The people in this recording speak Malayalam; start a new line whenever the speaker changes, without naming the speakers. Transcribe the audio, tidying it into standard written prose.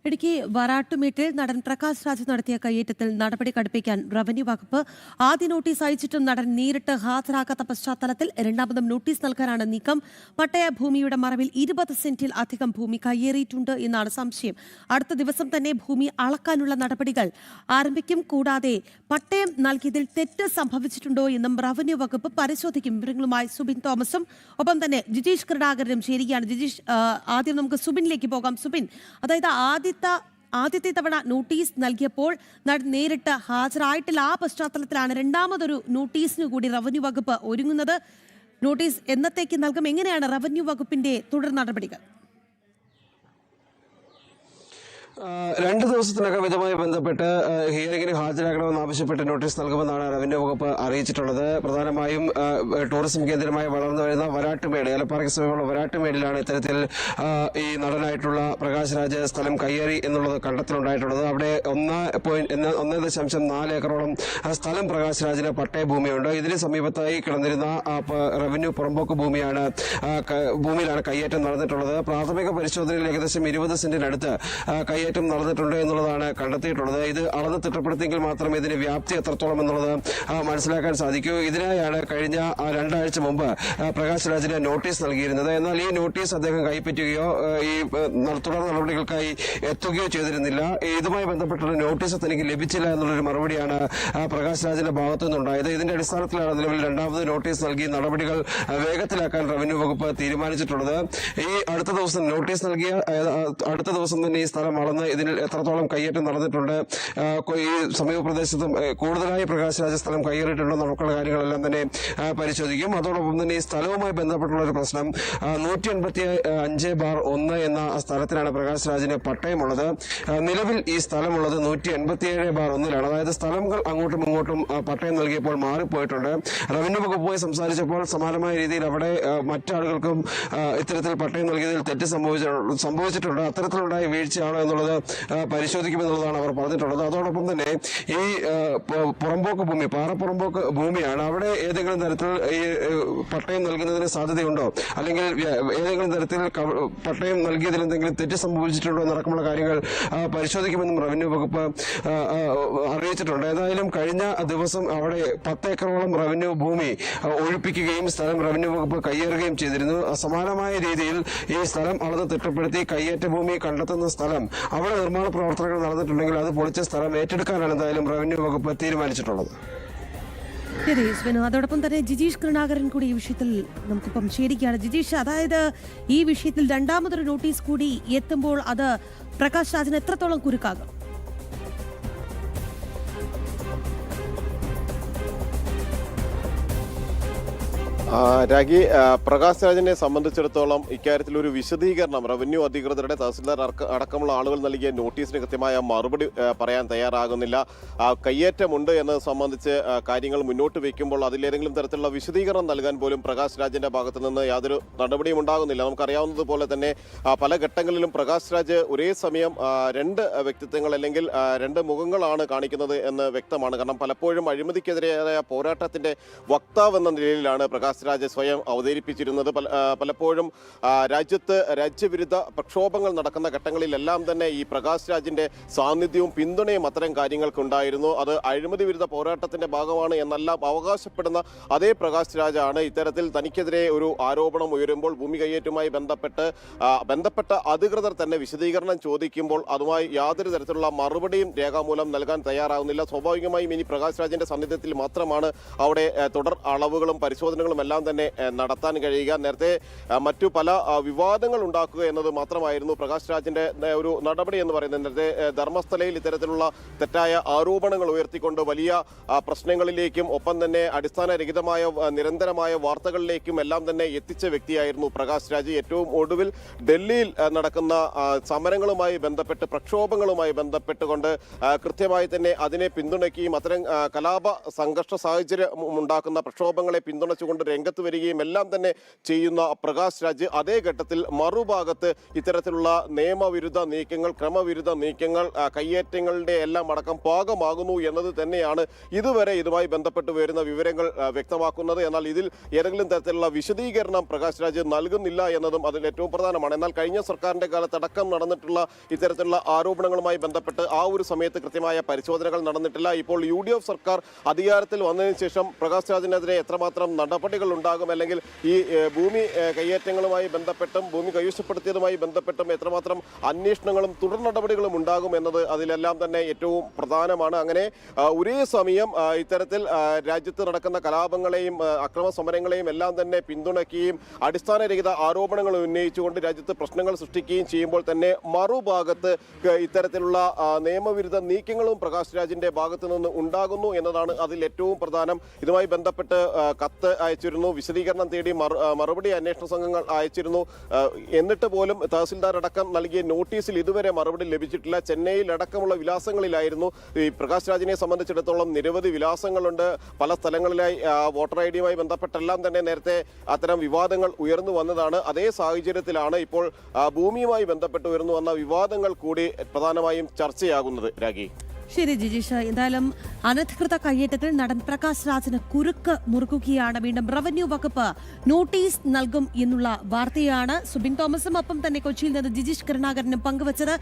ഇടുക്കി വരാട്ടുമേട്ടിൽ നടൻ പ്രകാശ് രാജ് നടത്തിയ കയ്യേറ്റത്തിൽ നടപടി കടുപ്പിക്കാൻ റവന്യൂ വകുപ്പ് ആദ്യ നോട്ടീസ് അയച്ചിട്ടും നടൻ നേരിട്ട് ഹാജരാകാത്ത പശ്ചാത്തലത്തിൽ രണ്ടാമതും നോട്ടീസ് നൽകാനാണ് നീക്കം. പട്ടയ ഭൂമിയുടെ മറവിൽ 20 സെന്റിൽ അധികം ഭൂമി കയ്യേറിയിട്ടുണ്ട് എന്നാണ് സംശയം. അടുത്ത ദിവസം തന്നെ ഭൂമി അളക്കാനുള്ള നടപടികൾ ആരംഭിക്കും. കൂടാതെ പട്ടയം നൽകിയതിൽ തെറ്റ് സംഭവിച്ചിട്ടുണ്ടോ എന്നും റവന്യൂ വകുപ്പ് പരിശോധിക്കും. വിവരങ്ങളുമായി സുബിൻ തോമസും ഒപ്പം തന്നെ ജിജീഷ് കരുണാകരനും ചേരുകയാണ്. ജിജീഷ്, ആദ്യം നമുക്ക് സുബിനിലേക്ക് പോകാം. സുബിൻ, അതായത് ആദ്യത്തെ തവണ നോട്ടീസ് നൽകിയപ്പോൾ നേരിട്ട് ഹാജരായിട്ടില്ല. ആ പശ്ചാത്തലത്തിലാണ് രണ്ടാമതൊരു നോട്ടീസിന് കൂടി റവന്യൂ വകുപ്പ് ഒരുങ്ങുന്നത്. നോട്ടീസ് എന്നത്തേക്ക് നൽകും? എങ്ങനെയാണ് റവന്യൂ വകുപ്പിന്റെ തുടർ നടപടികൾ?
2 ദിവസത്തിനകം ഇതുമായി ബന്ധപ്പെട്ട് ഹിയറിംഗിന് ഹാജരാകണമെന്ന് ആവശ്യപ്പെട്ട് നോട്ടീസ് നൽകുമെന്നാണ് റവന്യൂ വകുപ്പ് അറിയിച്ചിട്ടുള്ളത്. പ്രധാനമായും ടൂറിസം കേന്ദ്രമായി വളർന്നു വരുന്ന വരാട്ടുമേട്, ഏലപ്പാറയ്ക്ക് സമീപമുള്ള വരാട്ടുമേടിലാണ് ഇത്തരത്തിൽ ഈ നടനായിട്ടുള്ള പ്രകാശ് രാജ് സ്ഥലം കയ്യേറി എന്നുള്ളത് കണ്ടെത്തലുണ്ടായിട്ടുള്ളത്. അവിടെ 1.4 ഏക്കറോളം സ്ഥലം പ്രകാശ് രാജിന് പട്ടയ ഭൂമിയുണ്ട്. ഇതിന് സമീപത്തായി കിടന്നിരുന്ന റവന്യൂ പുറമ്പോക്ക് ഭൂമിയിലാണ് കയ്യേറ്റം നടന്നിട്ടുള്ളത്. പ്രാഥമിക പരിശോധനയിൽ ഏകദേശം 20 സെന്റിനടുത്ത് കയ്യേറ്റം നടന്നിട്ടുണ്ട് എന്നുള്ളതാണ് കണ്ടെത്തിയിട്ടുള്ളത്. ഇത് അളന്ന് തിട്ടപ്പെടുത്തിയെങ്കിൽ മാത്രമേ ഇതിന് വ്യാപ്തി എത്രത്തോളം എന്നുള്ളത് മനസ്സിലാക്കാൻ സാധിക്കൂ. ഇതിനായാണ് കഴിഞ്ഞ 2 ആഴ്ച മുമ്പ് പ്രകാശ് രാജിന് നോട്ടീസ് നൽകിയിരുന്നത്. എന്നാൽ ഈ നോട്ടീസ് അദ്ദേഹം കൈപ്പറ്റുകയോ ഈ തുടർ നടപടികൾക്കായി എത്തുകയോ ചെയ്തിരുന്നില്ല. ഇതുമായി ബന്ധപ്പെട്ടുള്ള നോട്ടീസ് തനിക്ക് ലഭിച്ചില്ല എന്നുള്ളൊരു മറുപടിയാണ് പ്രകാശ് രാജിന്റെ ഭാഗത്തു നിന്നുണ്ടായത്. ഇതിന്റെ അടിസ്ഥാനത്തിലാണ് നിലവിൽ രണ്ടാമത് നോട്ടീസ് നൽകി നടപടികൾ വേഗത്തിലാക്കാൻ റവന്യൂ വകുപ്പ് തീരുമാനിച്ചിട്ടുള്ളത്. ഈ അടുത്ത ദിവസം നോട്ടീസ് നൽകിയ അടുത്ത ദിവസം തന്നെ ഈ സ്ഥലം അളന്ന് ഇതിൽ എത്രത്തോളം കയ്യേറ്റം നടന്നിട്ടുണ്ട്, ഈ സമീപ പ്രദേശത്തും കൂടുതലായി പ്രകാശ് രാജ സ്ഥലം കയ്യേറിയിട്ടുണ്ടോ നമുക്കുള്ള കാര്യങ്ങളെല്ലാം തന്നെ പരിശോധിക്കും. അതോടൊപ്പം തന്നെ ഈ സ്ഥലവുമായി ബന്ധപ്പെട്ടുള്ള ഒരു പ്രശ്നം 185/1 എന്ന സ്ഥലത്തിനാണ് പ്രകാശ് രാജിന് പട്ടയമുള്ളത്. നിലവിൽ ഈ സ്ഥലമുള്ളത് 187/1-ലാണ്. അതായത് സ്ഥലങ്ങൾ അങ്ങോട്ടും ഇങ്ങോട്ടും പട്ടയം നൽകിയപ്പോൾ മാറിപ്പോയിട്ടുണ്ട്. റവന്യൂ വകുപ്പുമായി സംസാരിച്ചപ്പോൾ സമാനമായ രീതിയിൽ അവിടെ മറ്റാളുകൾക്കും ഇത്തരത്തിൽ പട്ടയം നൽകിയതിൽ തെറ്റ് സംഭവിച്ചിട്ടുണ്ട്. അത്തരത്തിലുണ്ടായ വീഴ്ചയാണോ എന്നുള്ളത് പരിശോധിക്കുമെന്നുള്ളതാണ് അവർ പറഞ്ഞിട്ടുള്ളത്. അതോടൊപ്പം തന്നെ ഈ പുറമ്പോക്ക് ഭൂമി, പാറപ്പുറമ്പോക്ക് ഭൂമിയാണ്. അവിടെ ഏതെങ്കിലും തരത്തിൽ ഈ പട്ടയം നൽകുന്നതിന് സാധ്യതയുണ്ടോ, അല്ലെങ്കിൽ ഏതെങ്കിലും തരത്തിൽ പട്ടയം നൽകിയതിൽ എന്തെങ്കിലും തെറ്റ് സംഭവിച്ചിട്ടുണ്ടോ എന്നടക്കമുള്ള കാര്യങ്ങൾ പരിശോധിക്കുമെന്നും റവന്യൂ വകുപ്പ് അറിയിച്ചിട്ടുണ്ട്. ഏതായാലും കഴിഞ്ഞ ദിവസം അവിടെ 10 ഏക്കറോളം റവന്യൂ ഭൂമി ഒഴിപ്പിക്കുകയും സ്ഥലം റവന്യൂ വകുപ്പ് കയ്യേറുകയും ചെയ്തിരുന്നു. സമാനമായ രീതിയിൽ ഈ സ്ഥലം അളന്ന് തിട്ടപ്പെടുത്തി കയ്യേറ്റ ഭൂമി കണ്ടെത്തുന്ന സ്ഥലം അവിടെ നിർമ്മാണ പ്രവർത്തനങ്ങൾ നടന്നിട്ടുണ്ടെങ്കിൽ അത് പൊളിച്ച സ്ഥലം ഏറ്റെടുക്കാനാണ് എന്തായാലും റവന്യൂ വകുപ്പ് തീരുമാനിച്ചിട്ടുള്ളത്.
അതോടൊപ്പം തന്നെ ജിജീഷ് കരുണാകരൻ കൂടി ഈ വിഷയത്തിൽ നമുക്കിപ്പം ചേരുകയാണ്. ജിജീഷ്, അതായത് ഈ വിഷയത്തിൽ രണ്ടാമതൊരു നോട്ടീസ് കൂടി എത്തുമ്പോൾ അത് പ്രകാശ് രാജിന് എത്രത്തോളം കുരുക്കാകും?
രാഗി, പ്രകാശ് രാജിനെ സംബന്ധിച്ചിടത്തോളം ഇക്കാര്യത്തിൽ ഒരു വിശദീകരണം റവന്യൂ അധികൃതരുടെ തഹസിൽദാർ അടക്കമുള്ള ആളുകൾ നൽകിയ നോട്ടീസിന് കൃത്യമായ മറുപടി പറയാൻ തയ്യാറാകുന്നില്ല. കയ്യേറ്റമുണ്ട് എന്നത് സംബന്ധിച്ച് കാര്യങ്ങൾ മുന്നോട്ട് വയ്ക്കുമ്പോൾ അതിലേതെങ്കിലും തരത്തിലുള്ള വിശദീകരണം നൽകാൻ പോലും പ്രകാശ് രാജിന്റെ ഭാഗത്തു നിന്ന് യാതൊരു നടപടിയും ഉണ്ടാകുന്നില്ല. നമുക്കറിയാവുന്നതുപോലെ തന്നെ പല ഘട്ടങ്ങളിലും പ്രകാശ് രാജ് ഒരേ സമയം 2 വ്യക്തിത്വങ്ങൾ അല്ലെങ്കിൽ 2 മുഖങ്ങളാണ് കാണിക്കുന്നത് എന്ന് വ്യക്തമാണ്. കാരണം പലപ്പോഴും അഴിമതിക്കെതിരായ പോരാട്ടത്തിന്റെ വക്താവ് എന്ന നിലയിലാണ് പ്രകാശ് രാജ് സ്വയം അവതരിപ്പിച്ചിരുന്നത്. പലപ്പോഴും രാജ്യത്ത് രാജ്യവിരുദ്ധ പ്രക്ഷോഭങ്ങൾ നടക്കുന്ന ഘട്ടങ്ങളിലെല്ലാം തന്നെ ഈ പ്രകാശ് രാജിന്റെ സാന്നിധ്യവും പിന്തുണയും അത്തരം കാര്യങ്ങൾക്കുണ്ടായിരുന്നു. അത് അഴിമതി വിരുദ്ധ പോരാട്ടത്തിന്റെ ഭാഗമാണ് എന്നെല്ലാം അവകാശപ്പെടുന്ന അതേ പ്രകാശ് രാജാണ് ഇത്തരത്തിൽ തനിക്കെതിരെ ഒരു ആരോപണം ഉയരുമ്പോൾ ഭൂമി കയ്യേറ്റുമായി ബന്ധപ്പെട്ട അധികൃതർ തന്നെ വിശദീകരണം ചോദിക്കുമ്പോൾ അതുമായി യാതൊരു തരത്തിലുള്ള മറുപടിയും രേഖാമൂലം നൽകാൻ തയ്യാറാകുന്നില്ല. സ്വാഭാവികമായും ഇനി പ്രകാശ് രാജിന്റെ സാന്നിധ്യത്തിൽ മാത്രമാണ് അവിടെ തുടർ അളവുകളും പരിശോധനകളും എല്ലാം തന്നെ നടത്താൻ കഴിയുക. നേരത്തെ മറ്റു പല വിവാദങ്ങൾ ഉണ്ടാക്കുക എന്നത് മാത്രമായിരുന്നു പ്രകാശ് രാജിന്റെ ഒരു നടപടി എന്ന് പറയുന്നത്. നേരത്തെ ധർമ്മസ്ഥലയിൽ ഇത്തരത്തിലുള്ള തെറ്റായ ആരോപണങ്ങൾ ഉയർത്തിക്കൊണ്ട് വലിയ പ്രശ്നങ്ങളിലേക്കും ഒപ്പം തന്നെ അടിസ്ഥാനരഹിതമായ നിരന്തരമായ വാർത്തകളിലേക്കും എല്ലാം തന്നെ എത്തിച്ച വ്യക്തിയായിരുന്നു പ്രകാശ് രാജ്. ഏറ്റവും ഒടുവിൽ ഡൽഹിയിൽ നടക്കുന്ന സമരങ്ങളുമായി ബന്ധപ്പെട്ട് പ്രക്ഷോഭങ്ങളുമായി ബന്ധപ്പെട്ടുകൊണ്ട് കൃത്യമായി തന്നെ അതിനെ പിന്തുണയ്ക്കുകയും അത്തരം കലാപ സംഘർഷ സാഹചര്യം ഉണ്ടാക്കുന്ന പ്രക്ഷോഭങ്ങളെ പിന്തുണച്ചുകൊണ്ട് രംഗത്ത് വരികയും എല്ലാം തന്നെ ചെയ്യുന്ന പ്രകാശ് രാജ് അതേ ഘട്ടത്തിൽ മറുഭാഗത്ത് ഇത്തരത്തിലുള്ള നിയമവിരുദ്ധ നീക്കങ്ങൾ, ക്രമവിരുദ്ധ നീക്കങ്ങൾ, കയ്യേറ്റങ്ങളുടെ എല്ലാം അടക്കം പാകമാകുന്നു എന്നത് തന്നെയാണ് ഇതുവരെ ഇതുമായി ബന്ധപ്പെട്ട് വരുന്ന വിവരങ്ങൾ വ്യക്തമാക്കുന്നത്. എന്നാൽ ഇതിൽ ഏതെങ്കിലും തരത്തിലുള്ള വിശദീകരണം പ്രകാശ് രാജ് നൽകുന്നില്ല എന്നതും അതിൽ ഏറ്റവും പ്രധാനമാണ്. എന്നാൽ കഴിഞ്ഞ സർക്കാരിന്റെ കാലത്തടക്കം നടന്നിട്ടുള്ള ഇത്തരത്തിലുള്ള ആരോപണങ്ങളുമായി ബന്ധപ്പെട്ട് ആ ഒരു സമയത്ത് കൃത്യമായ പരിശോധനകൾ നടന്നിട്ടില്ല. ഇപ്പോൾ UDF സർക്കാർ അധികാരത്തിൽ വന്നതിന് ശേഷം പ്രകാശ് രാജിനെതിരെ എത്രമാത്രം നടപടികൾ ഉണ്ടാകും, അല്ലെങ്കിൽ ഈ ഭൂമി കയ്യേറ്റങ്ങളുമായി ബന്ധപ്പെട്ടും ഭൂമി കൈവശപ്പെടുത്തിയതുമായി ബന്ധപ്പെട്ടും എത്രമാത്രം അന്വേഷണങ്ങളും തുടർ നടപടികളും ഉണ്ടാകും എന്നത് അതിലെല്ലാം തന്നെ ഏറ്റവും പ്രധാനമാണ്. അങ്ങനെ ഒരേ സമയം ഇത്തരത്തിൽ രാജ്യത്ത് നടക്കുന്ന കലാപങ്ങളെയും അക്രമ സമരങ്ങളെയും എല്ലാം തന്നെ പിന്തുണയ്ക്കുകയും അടിസ്ഥാനരഹിത ആരോപണങ്ങൾ ഉന്നയിച്ചുകൊണ്ട് രാജ്യത്ത് പ്രശ്നങ്ങൾ സൃഷ്ടിക്കുകയും ചെയ്യുമ്പോൾ തന്നെ മറുഭാഗത്ത് ഇത്തരത്തിലുള്ള നിയമവിരുദ്ധ നീക്കങ്ങളും പ്രകാശ് രാജിന്റെ ഭാഗത്തു നിന്ന് ഉണ്ടാകുന്നു എന്നതാണ് അതിൽ ഏറ്റവും പ്രധാനം. ഇതുമായി ബന്ധപ്പെട്ട് കത്ത് അയച്ചിരുന്നു, വിശദീകരണം തേടി മറുപടി അന്വേഷണ സംഘങ്ങൾ അയച്ചിരുന്നു. എന്നിട്ട് പോലും തഹസിൽദാർ അടക്കം നൽകിയ നോട്ടീസിൽ ഇതുവരെ മറുപടി ലഭിച്ചിട്ടില്ല. ചെന്നൈയിൽ അടക്കമുള്ള വിലാസങ്ങളിലായിരുന്നു. ഈ പ്രകാശ് രാജിനെ സംബന്ധിച്ചിടത്തോളം നിരവധി വിലാസങ്ങളുണ്ട്. പല സ്ഥലങ്ങളിലായി വോട്ടർ ID-യുമായി ബന്ധപ്പെട്ടെല്ലാം തന്നെ നേരത്തെ അത്തരം വിവാദങ്ങൾ ഉയർന്നു വന്നതാണ്. അതേ സാഹചര്യത്തിലാണ് ഇപ്പോൾ ഭൂമിയുമായി ബന്ധപ്പെട്ട് ഉയർന്നു വന്ന വിവാദങ്ങൾ കൂടി പ്രധാനമായും ചർച്ചയാകുന്നത്. രാഗി,
ശരി ജിജീഷ്, എന്തായാലും അനധികൃത കയ്യേറ്റത്തിൽ നടൻ പ്രകാശ് രാജിന് കുരുക്ക് മുറുകുകയാണ്. വീണ്ടും റവന്യൂ വകുപ്പ് നോട്ടീസ് നൽകും എന്നുള്ള വാർത്തയാണ് സുബിൻ തോമസും ഒപ്പം തന്നെ കൊച്ചിയിൽ നിന്ന് ജിജീഷ് കരുണാകരനും പങ്കുവച്ചത്.